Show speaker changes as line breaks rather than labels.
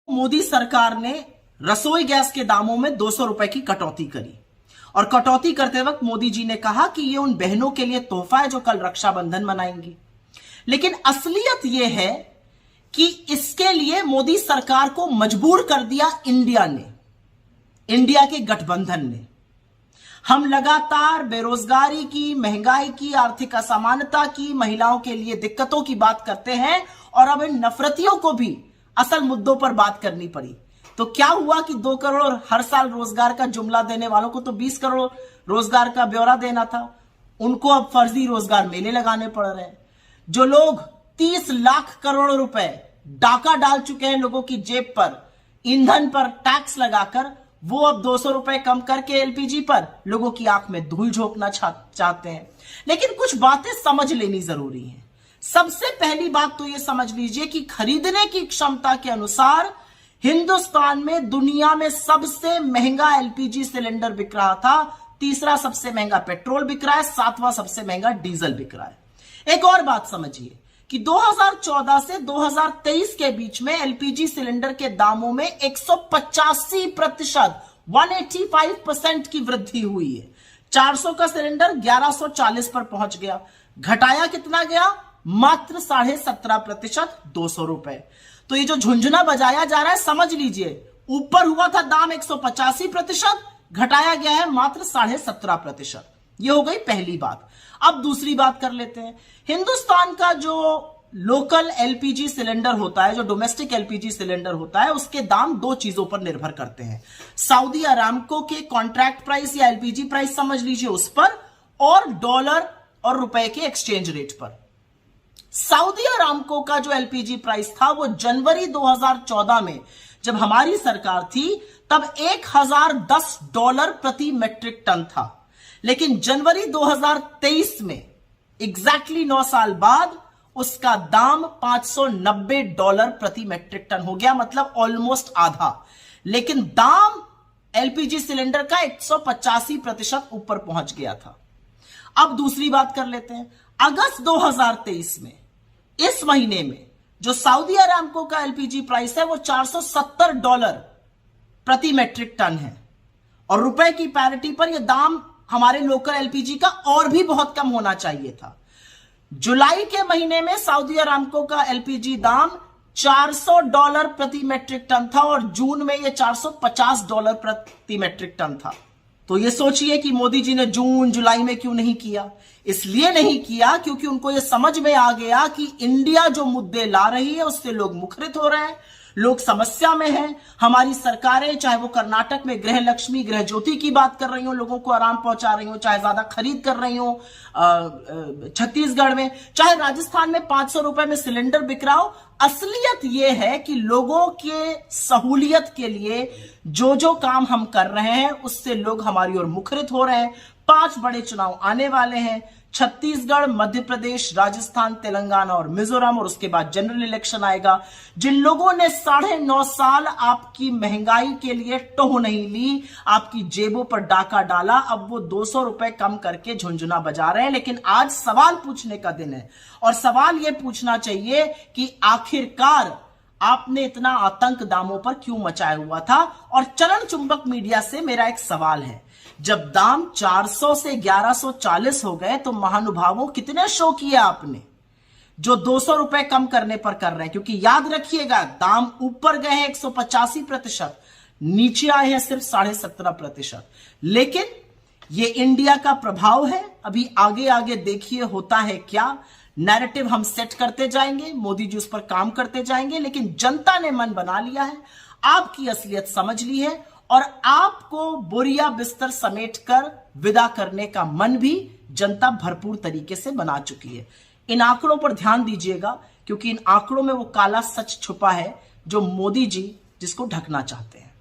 मोदी सरकार ने रसोई गैस के दामों में 200 रुपए की कटौती करी और कटौती करते वक्त मोदी जी ने कहा कि ये उन बहनों के लिए तोहफा है जो कल रक्षाबंधन मनाएंगी। लेकिन असलियत यह है कि इसके लिए मोदी सरकार को मजबूर कर दिया इंडिया के गठबंधन ने। हम लगातार बेरोजगारी की, महंगाई की, आर्थिक असमानता की, महिलाओं के लिए दिक्कतों की बात करते हैं और अब इन नफरतियों को भी असल मुद्दों पर बात करनी पड़ी। तो क्या हुआ कि 2 करोड़ हर साल रोजगार का जुमला देने वालों को तो 20 करोड़ रोजगार का ब्यौरा देना था, उनको अब फर्जी रोजगार मेले लगाने पड़ रहे हैं। जो लोग 30 लाख करोड़ रुपए डाका डाल चुके हैं लोगों की जेब पर, ईंधन पर टैक्स लगाकर, वो अब 200 रुपए कम करके एलपीजी पर लोगों की आंख में धूल झोंकना चाहते हैं। लेकिन कुछ बातें समझ लेनी जरूरी है। सबसे पहली बात तो यह समझ लीजिए कि खरीदने की क्षमता के अनुसार हिंदुस्तान में दुनिया में सबसे महंगा एलपीजी सिलेंडर बिक रहा था, तीसरा सबसे महंगा पेट्रोल बिक रहा है, 7वां सबसे महंगा डीजल बिक रहा है। एक और बात समझिए कि 2014 से 2023 के बीच में एलपीजी सिलेंडर के दामों में 185%, 185% की वृद्धि हुई है। 400 का सिलेंडर 1140 पर पहुंच गया। घटाया कितना गया? मात्र 17.5%, 200 रुपए। तो ये जो झुंझुना बजाया जा रहा है, समझ लीजिए, ऊपर हुआ था दाम 185%, घटाया गया है मात्र 17.5%। ये हो गई पहली बात। अब दूसरी बात कर लेते हैं। हिंदुस्तान का जो लोकल एलपीजी सिलेंडर होता है, जो डोमेस्टिक एलपीजी सिलेंडर होता है, उसके दाम 2 चीजों पर निर्भर करते हैं। सऊदी अरामको के कॉन्ट्रैक्ट प्राइस या एलपीजी प्राइस समझ लीजिए उस पर, और डॉलर और रुपए के एक्सचेंज रेट पर। सऊदी अरामको का जो एलपीजी प्राइस था वो जनवरी 2014 में जब हमारी सरकार थी तब $1010 प्रति मेट्रिक टन था। लेकिन जनवरी 2023 में एग्जैक्टली 9 साल बाद उसका दाम $590 प्रति मेट्रिक टन हो गया, मतलब ऑलमोस्ट आधा। लेकिन दाम एलपीजी सिलेंडर का 185% ऊपर पहुंच गया था। अब दूसरी बात कर लेते हैं। अगस्त 2023 में, इस महीने में, जो सऊदी अरामको का एलपीजी प्राइस है वो $470 प्रति मेट्रिक टन है, और रुपए की पैरिटी पर यह दाम हमारे लोकल एलपीजी का और भी बहुत कम होना चाहिए था। जुलाई के महीने में सऊदी अरामको का एलपीजी दाम $400 प्रति मेट्रिक टन था और जून में यह $450 प्रति मेट्रिक टन था। तो यह सोचिए कि मोदी जी ने जून जुलाई में क्यों नहीं किया। इसलिए नहीं किया क्योंकि उनको यह समझ में आ गया कि इंडिया जो मुद्दे ला रही है उससे लोग मुखरित हो रहे हैं, लोग समस्या में हैं। हमारी सरकारें, चाहे वो कर्नाटक में गृह लक्ष्मी, गृह ज्योति की बात कर रही हो, लोगों को आराम पहुंचा रही हो, चाहे ज्यादा खरीद कर रही हो छत्तीसगढ़ में, चाहे राजस्थान में 500 रुपए में सिलेंडर बिक रहा हो, असलियत यह है कि लोगों के सहूलियत के लिए जो जो काम हम कर रहे हैं उससे लोग हमारी ओर मुखरित हो रहे हैं। 5 बड़े चुनाव आने वाले हैं, छत्तीसगढ़, मध्य प्रदेश, राजस्थान, तेलंगाना और मिजोरम, और उसके बाद जनरल इलेक्शन आएगा। जिन लोगों ने 9.5 साल आपकी महंगाई के लिए टोह नहीं ली, आपकी जेबों पर डाका डाला, अब वो 200 रुपए कम करके झुंझुना बजा रहे हैं। लेकिन आज सवाल पूछने का दिन है, और सवाल यह पूछना चाहिए कि आखिरकार आपने इतना आतंक दामों पर क्यों मचाया हुआ था। और चरण चुंबक मीडिया से मेरा एक सवाल है, जब दाम 400 से 1140 हो गए तो महानुभावों कितने शो किए आपने, जो 200 रुपए कम करने पर कर रहे हैं। क्योंकि याद रखिएगा, दाम ऊपर गए हैं 185%, नीचे आए हैं सिर्फ 17.5%। लेकिन ये इंडिया का प्रभाव है। अभी आगे आगे देखिए होता है क्या। नैरेटिव हम सेट करते जाएंगे, मोदी जी उस पर काम करते जाएंगे, लेकिन जनता ने मन बना लिया है, आपकी असलियत समझ ली है, और आपको बोरिया बिस्तर समेटकर विदा करने का मन भी जनता भरपूर तरीके से बना चुकी है। इन आंकड़ों पर ध्यान दीजिएगा, क्योंकि इन आंकड़ों में वो काला सच छुपा है जो मोदी जी जिसको ढकना चाहते हैं।